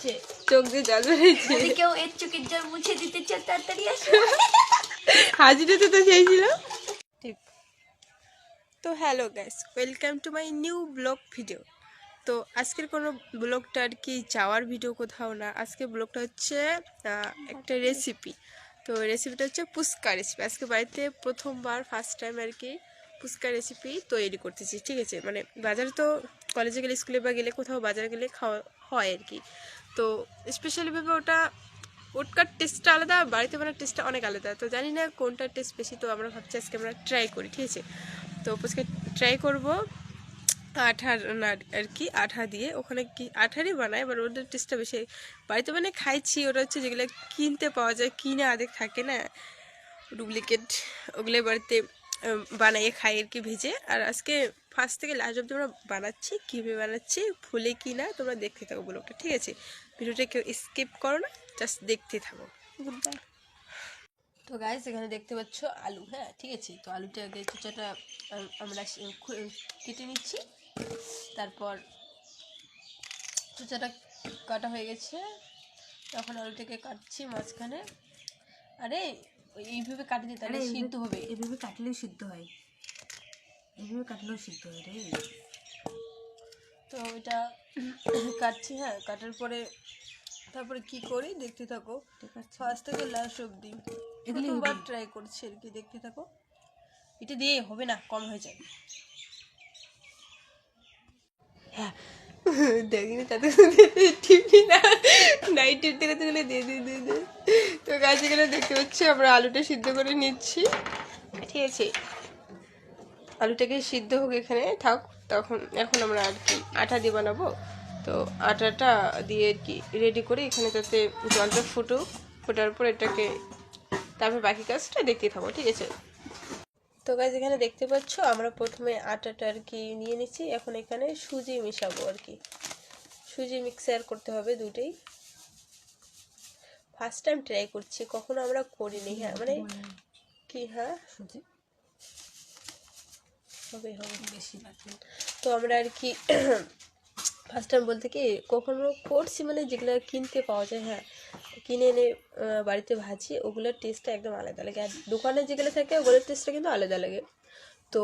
বেরোচ্ছে, চোখ দিয়ে জল বেরোচ্ছে। যদি কেউ এর চোখের জল মুছে দিতে চাও তাড়াতাড়ি আসো। হাজিরাতে তো সেই ছিল। ঠিক। তো hello guys, welcome to my new blog video. তো আজকের কোনো ব্লগটা আর কি যাওয়ার ভিডিও কোথাও না, আজকে ব্লগটা হচ্ছে একটা রেসিপি। তো রেসিপিটা হচ্ছে ফুচকা রেসিপি। আজকে বাড়িতে প্রথমবার ফার্স্ট টাইম আর কি ফুচকা রেসিপি তৈরি করতেছি, ঠিক আছে। মানে বাজারে তো কলেজে গেলে, স্কুলে বা গেলে কোথাও বাজারে গেলে খাওয়া হয় আর কি। তো স্পেশালিভাবে ওটার টেস্টটা আলাদা, বাড়িতে বানার টেস্টটা অনেক আলাদা। তো জানি না কোনটার টেস্ট বেশি, তো আমরা ভাবছি আজকে আমরা ট্রাই করি, ঠিক আছে। তো ফুচকা ট্রাই করবো আঠার না আর কি, আঠা দিয়ে। ওখানে কি আঠারই বানায়, বাট ওদের টেস্টটা বেশি। বাড়িতে মানে খাইছি ওটা হচ্ছে যেগুলো কিনতে পাওয়া যায়, কিনে আদেক থাকে না ডুপ্লিকেট, ওগুলো বাড়িতে বানাইয়ে খাই আর কি ভেজে। আর আজকে ফার্স্ট থেকে লাস্ট অব্দি আমরা বানাচ্ছি, কীভাবে বানাচ্ছি, ফুলে কি না তোমরা দেখতে থাকো ব্লগটা, ঠিক আছে। ভিডিওটা কেউ স্কিপ করো না, জাস্ট দেখতে থাকো। তো গাইস এখানে দেখতে পাচ্ছ আলু, হ্যাঁ ঠিক আছে। তো আলুটা আগে চোচাটা আমরা কেটে নিচ্ছি। তারপর চোচাটা কাটা হয়ে গেছে, তখন আলুটাকে কাটছি মাঝখানে। আরে এইভাবে কাটলে তাহলে সিদ্ধ হবে। এভাবে কাটলেও সিদ্ধ হয়, এভাবে কাটলেও সিদ্ধ হয় রে। তো এটা কাটছি, হ্যাঁ। কাটার পরে তারপরে কি করি দেখতে থাকো, ফার্স্ট থেকে লাস্ট অব্দি। প্রথমবার ট্রাই করছি আর কি, দেখতে থাকো। এটা দিয়ে হবে না, কম হয়ে যায়। হ্যাঁ দেখিনি তাতে টিভি না, নাইট টিপ থেকে তুলে দিয়ে দিয়ে দিয়ে দিয়ে। তো গাছ এখানে দেখতে পাচ্ছি আমরা আলুটা সিদ্ধ করে নিচ্ছি, ঠিক আছে। আলুটাকে সিদ্ধ হোক, এখানে থাক। এখন আমরা আর কি আটা দিয়ে বানাবো। তো আটাটা দিয়ে আর কি রেডি করে এখানে, তাতে জলটা ফোটার পর এটাকে, তারপর বাকি কাজটা দেখতে থাকো, ঠিক আছে। তো গাছ এখানে দেখতে পাচ্ছ আমরা প্রথমে আটাটা আর কি নিয়ে নিচ্ছি। এখন এখানে সুজি মেশাবো আর কি, সুজি মিক্সার করতে হবে দুটোই। ফার্স্ট টাইম ট্রাই করছি, কখনো আমরা করিনি, হ্যাঁ মানে কি, হ্যাঁ সুজি হবে হবে বেশি লাগে। তো আমরা আর কি ফার্স্ট টাইম বলতে কি কখনো করছি, মানে যেগুলো কিনতে পাওয়া যায়, হ্যাঁ কিনে এনে বাড়িতে ভাজি, ওগুলোর টেস্টটা একদম আলাদা লাগে। আর দোকানে যেগুলো থাকে ওগুলোর টেস্টটা কিন্তু আলাদা লাগে। তো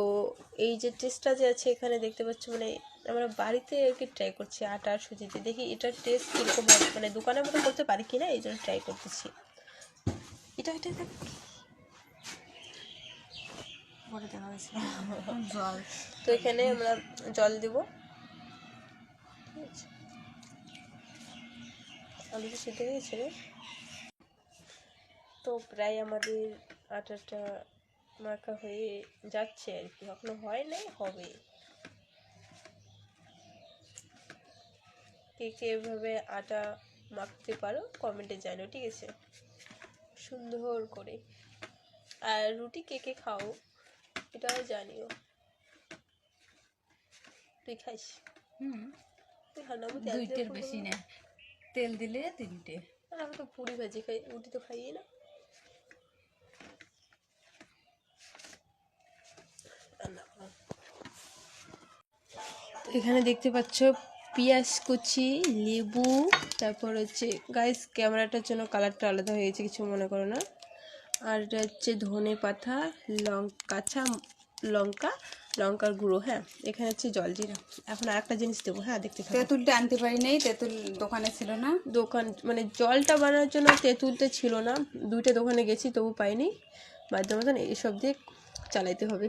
এই যে টেস্টটা যে আছে এখানে দেখতে পাচ্ছ, মানে আমরা বাড়িতে আর কি ট্রাই করছি আটা আর সুজিতে, দেখি এটার টেস্ট কীরকম হবে, মানে দোকানের মতো করতে পারি কিনা, এই জন্য ট্রাই করতেছি। এটা এটা পরে দেখা হয়েছে জল। তো এখানে আমরা জল দেবো, ঠিক আছে। আলুটা সিদ্ধ হয়ে গেছে রে। তো প্রায় আমাদের আটাটা মাখা হয়ে যাচ্ছে আর কি, এখনো হয় নাই, হবে। কে কে এভাবে আটা মাখতে পারো কমেন্টে জানাও, ঠিক আছে, সুন্দর করে। আর রুটি কে কে খাও এটা জানিও। তুই খাইস? তুই খাও না, দুইটের বেশি না, তেল দিলে তিনটে। আর আমি তো পুরি ভাজি খাই, রুটি তো খাইই না। এখানে দেখতে পাচ্ছ পেঁয়াজ কুচি, লেবু, তারপর হচ্ছে গাইস ক্যামেরাটার জন্য কালারটা আলাদা হয়ে গেছে, কিছু মনে করো না। আর এটা হচ্ছে ধনে পাতা, কাঁচা লঙ্কা, লঙ্কার গুঁড়ো, হ্যাঁ। এখানে হচ্ছে জলজিরা। এখন আর একটা জিনিস দেবো, হ্যাঁ দেখতে থাকো। তেঁতুলটা আনতে পারি নাই, তেঁতুল দোকানে ছিল না। দোকান মানে জলটা বানানোর জন্য তেঁতুলটা ছিল না, দুইটা দোকানে গেছি তবু পাইনি। বাধ্য মতন এইসব দিয়ে চালাইতে হবে।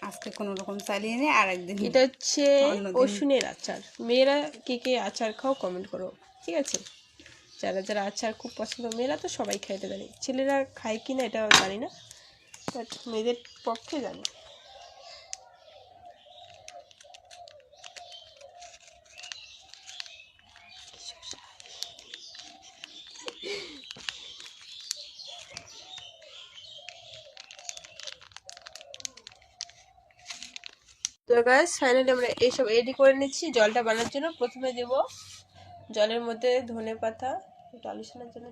আজকে কোনো রকম চালিয়ে নেই, আর একদিন। এটা হচ্ছে রসুনের আচার। মেয়েরা কে কে আচার খাও কমেন্ট করো, ঠিক আছে। যারা যারা আচার খুব পছন্দ, মেয়েরা তো সবাই খাইতে জানি, ছেলেরা খায় কি না এটা জানি না, বাট মেয়েদের পক্ষে জানি। তো গাইস ফাইনালি আমরা এইসব রেডি করে নিচ্ছি জলটা বানানোর জন্য। প্রথমে দেব জলের মধ্যে ধনে পাতা, একটু আলুসানোর জন্য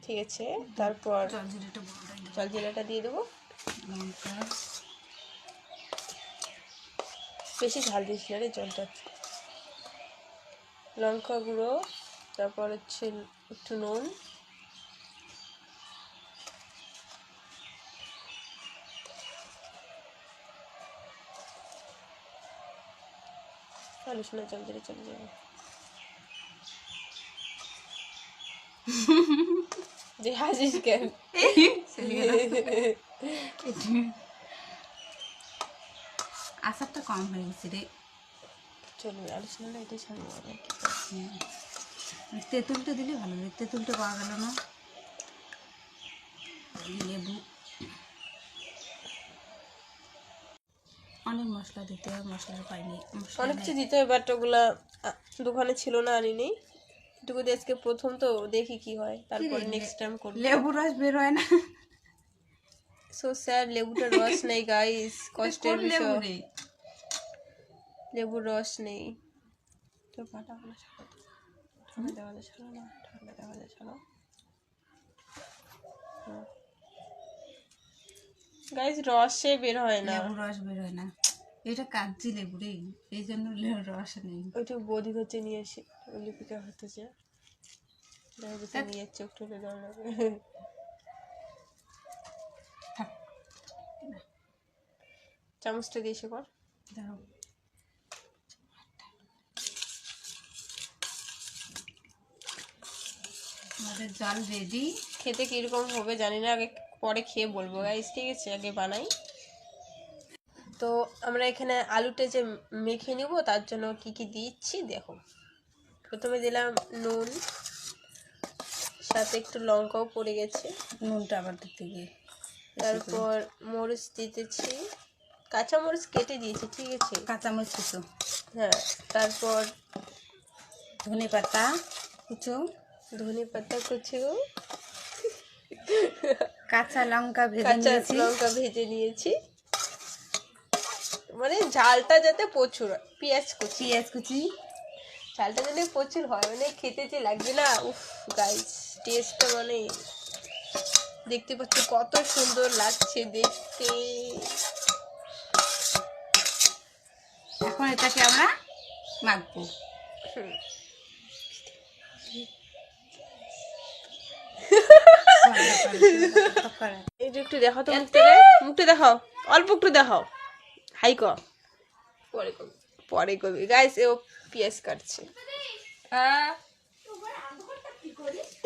ঠিক আছে। তারপর জলজিরাটা দিয়ে দেবো, বেশি ঝাল দিস না রে জলটা। লঙ্কা গুঁড়ো, তারপর হচ্ছে একটু নুন, আলু সোনা জল দিলে চলে যাবে। যে হাসিস কেন? আচারটা কম হয়ে গেছে রে। চলবে, আলু সোনা এটাই ছাড়বো। তেঁতুলটা দিলে ভালো লাগে, তেঁতুলটা পাওয়া গেল না। লেবু, অনেক মশলা দিতে হয়, মশলা পাইনি। অনেক কিছু দিতে হয়, বাট ওগুলা দোকানে ছিল না, আনিনি। এটুকু দিয়ে আজকে প্রথম, তো দেখি কি হয়, তারপরে নেক্সট টাইম করবো। লেবু রস বের হয় না। সো স্যাড, লেবুটার রস নেই গাইস, কষ্টের বিষয়। লেবুর রস নেই। তো পাটা হলো ঠান্ডা দেওয়া ছাড়ো না, ঠান্ডা দেওয়া ছাড়ো গাইস, রসে বের হয় না, লেবু রস বের হয় না। এটা কাগজি লেবু রে, এই জন্য রস নেই। ওইটা বৌদি হচ্ছে নিয়ে এসে লিপিকা হতেছে নিয়ে চোখ টুলে দেওয়া লাগবে। চামচটা দিয়ে এসে কর। দাও, আমাদের জল রেডি। খেতে কিরকম হবে জানি না, আগে পরে খেয়ে বলবো গাইস, ঠিক আছে? আগে বানাই। তো আমরা এখানে আলুটা যে মেখে নিব, তার জন্য কি কি দিচ্ছি দেখো। প্রথমে দিলাম নুন, সাথে একটু লঙ্কাও পড়ে গেছে, নুনটা আবার দিতে গিয়ে। তারপর মরিচ দিতেছি, কাঁচা মরিচ কেটে দিয়েছি, ঠিক আছে? কাঁচামরিচ কুচো, হ্যাঁ। তারপর ধনে পাতা কুচো, ধনে পাতা কুচো, কাঁচা লঙ্কা ভেজে কাঁচা নিয়েছি। লঙ্কা ভেজে নিয়েছি, মানে ঝালটা যাতে প্রচুর হয়। পেঁয়াজ কুচি, পেঁয়াজ কুচি, ঝালটা যাতে প্রচুর হয়, মানে খেতে যে লাগবে না, উফ গাইস, টেস্টটা মানে দেখতে পাচ্ছি কত সুন্দর লাগছে দেখতে। এখন এটাকে আমরা মাখবো। এটা একটু দেখাও তো, মুখটা দেখাও, অল্প একটু দেখাও, হাই ক পরে কবি গাইস। ও পেঁয়াজ কাটছে,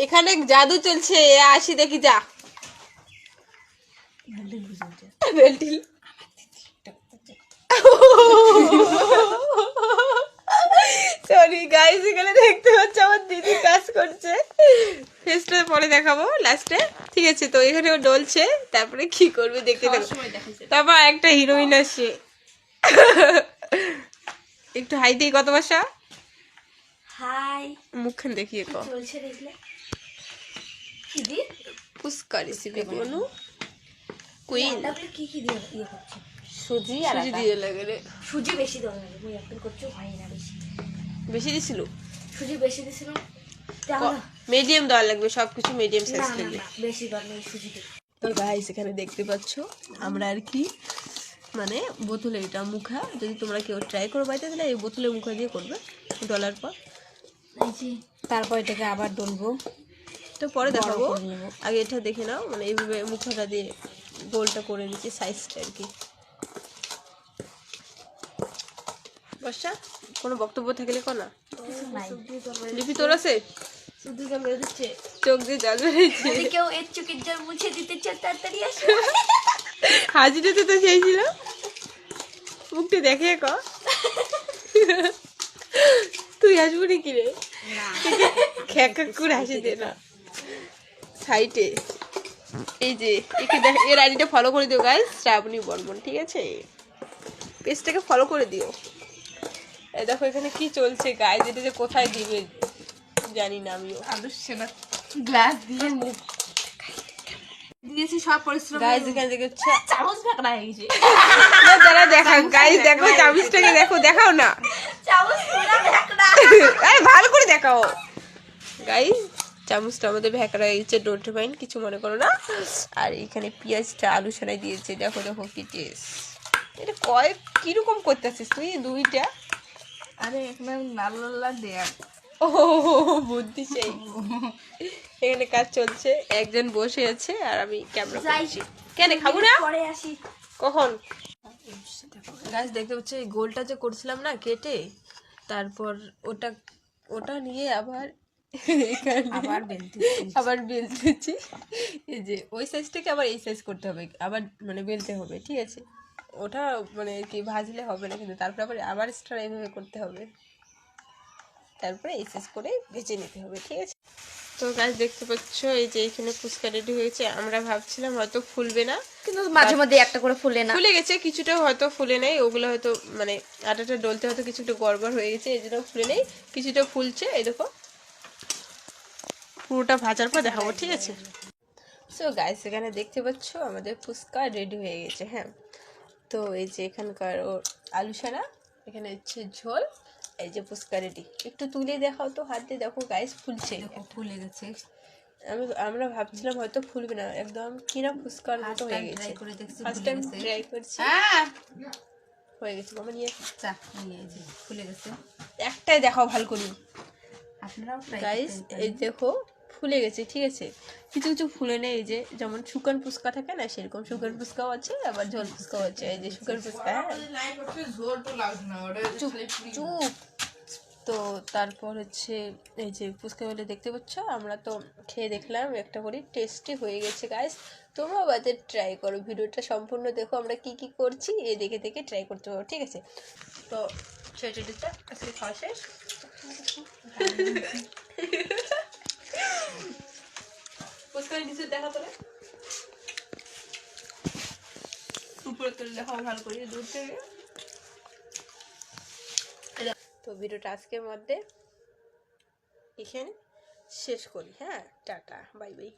এখানে জাদু চলছে, আসি দেখি যা। বেলটিল সরি গাইস, এখানে দেখতে পাচ্ছ আমার দিদি কাজ করছে, ফেসটা পরে দেখাবো লাস্টে, ঠিক আছে? তো এখানে ও ডলছে, তারপরে কি করবে দেখতে থাকো। তারপর একটা হিরোইন আসে, একটু হাই দিই, কত বাসা হাই, মুখখান দেখিয়ে কো চলছে দেখলে কি দি ফুসকা রেসিপি বনু কুইন। কি কি দিয়ে ইয়ে করছে? সুজি আর সুজি দিয়ে লাগে রে, সুজি বেশি দেওয়া লাগে, মুই একটু করছো হয় না বেশি। বেশি দিছিল? সুজি বেশি দিছিলাম, মিডিয়াম দেওয়া লাগবে, সবকিছু মিডিয়াম সাইজ লাগবে, বেশি দেওয়া নেই সুজি দিয়ে। তো গাইস এখানে দেখতে পাচ্ছ আমরা আর কি, মানে বোতলে এটা মুখা, যদি তোমরা কেউ ট্রাই করো বাড়িতে, তাহলে এই বোতলে মুখা দিয়ে করবে ডলার পর। তারপর এটাকে আবার ডলবো, তো পরে দেখাবো, আগে এটা দেখে নাও। মানে এইভাবে মুখাটা দিয়ে গোলটা করে নিচ্ছি, সাইজটা আর কি। বর্ষা, কোনো বক্তব্য থাকলে কো না। লিপি তোর আছে? চোখ দিয়ে জল বেরিয়েছে। কেউ এর চোখের জল মুছে দিতে চায় তাড়াতাড়ি আসো। হাজিটাতে তো সেই ছিল, মুখটা দেখে ক। তুই আসবো নাকি রে? খ্যাক খ্যাক করে হাসি দে না সাইটে। এই যে একে দেখ, এর আইডিটা ফলো করে দিও গাইস, শ্রাবণী বর্মন, ঠিক আছে? পেজটাকে ফলো করে দিও। এই দেখো এখানে কি চলছে গাইস, এটা যে কোথায় দিবে জানি না আমিও। আলুর সেবা গ্লাস দিয়ে মুখ দিয়েছি, সব পরিশ্রম গাইস এখানে দেখো চামচ ভাগড়া হয়ে গেছে। যারা দেখা গাইস, দেখো চামচটাকে দেখো, দেখাও না চামচ পুরো ভাগড়া, আরে ভালো করে দেখাও গাইস। চামচটা আমাদের ভ্যাকড়া হয়ে গেছে, ডোন্ট মাইন্ড, কিছু মনে করো না। আর এখানে পেঁয়াজটা আলু ছাড়াই দিয়েছে, দেখো দেখো কি টেস্ট। এটা কিরকম করতেছিস তুই দুইটা? আরে এখানে লাল লাল দেয়া ও বুদ্ধি সেই। এখানে কাজ চলছে, একজন বসে আছে আর আমি ক্যামেরা করছি। কেন খাবো না? পরে আসি। কখন? গাছ দেখতে পাচ্ছি এই গোলটা যে করছিলাম না কেটে, তারপর ওটা ওটা নিয়ে আবার আবার বেলতেছি। এই যে ওই সাইজ থেকে আবার এই সাইজ করতে হবে, আবার মানে বেলতে হবে, ঠিক আছে? ওটা মানে কি ভাজলে হবে না, কিন্তু তারপর আবার স্টার এইভাবে করতে হবে, তারপরে এই সাইজ করে ভেজে নিতে হবে, ঠিক আছে? তো গাছ দেখতে পাচ্ছ এই যে এখানে ফুচকা রেডি হয়েছে। আমরা ভাবছিলাম হয়তো ফুলবে না, কিন্তু মাঝে মধ্যে একটা করে ফুলে না, ফুলে গেছে। কিছুটা হয়তো ফুলে নেই, ওগুলো হয়তো মানে আটাটা ডলতে হয়তো কিছুটা গড়বড় হয়ে গেছে, এই জন্য ফুলে নেই। কিছুটা ফুলছে, এই দেখো। পুরোটা ভাজার পর দেখাবো, ঠিক আছে? সো গাইস এখানে দেখতে পাচ্ছ আমাদের ফুচকা রেডি হয়ে গেছে। হ্যাঁ, তো এই যে এখানকার আলু সারা, এখানে হচ্ছে ঝোল, এই যে ফুচকা রেডি। একটু তুলে দেখাও তো, হাত দিয়ে দেখো গাইস, ফুলছে, ফুলে গেছে। আমরা ভাবছিলাম হয়তো ফুলবে না, একদম কিনা ফুচকার মতো হয়ে গেছে। ফার্স্ট টাইম ট্রাই করছি, হয়ে গেছে। মামা নিয়ে ফুলে গেছে। একটাই দেখাও ভালো করি আপনারাও গাইস, এই দেখো ফুলে গেছে, ঠিক আছে? কিছু কিছু ফুলে নেই, এই যে যেমন শুকান ফুচকা থাকে না, সেরকম শুকান ফুচকাও আছে, আবার ঝোল ফুচকাও আছে। এই যে শুকান ফুচকা, চুপ চুপ। তো তারপর হচ্ছে এই যে ফুচকা বলে দেখতে পাচ্ছ, আমরা তো খেয়ে দেখলাম একটা করে, টেস্টি হয়ে গেছে গাইস। তোমরাও বাজার ট্রাই করো, ভিডিওটা সম্পূর্ণ দেখো আমরা কি কি করছি, এ দেখে দেখে ট্রাই করতে পারো, ঠিক আছে? তো ছেলেটা আজকে খাওয়া শেষ। ফুচকা নিচে দেখা তোলে, উপরে তুলে দেখাও ভালো করে দূর থেকে। তো ভিডিওটা আজকের মধ্যে এখানে শেষ করি। হ্যাঁ, টাটা, বাই বাই।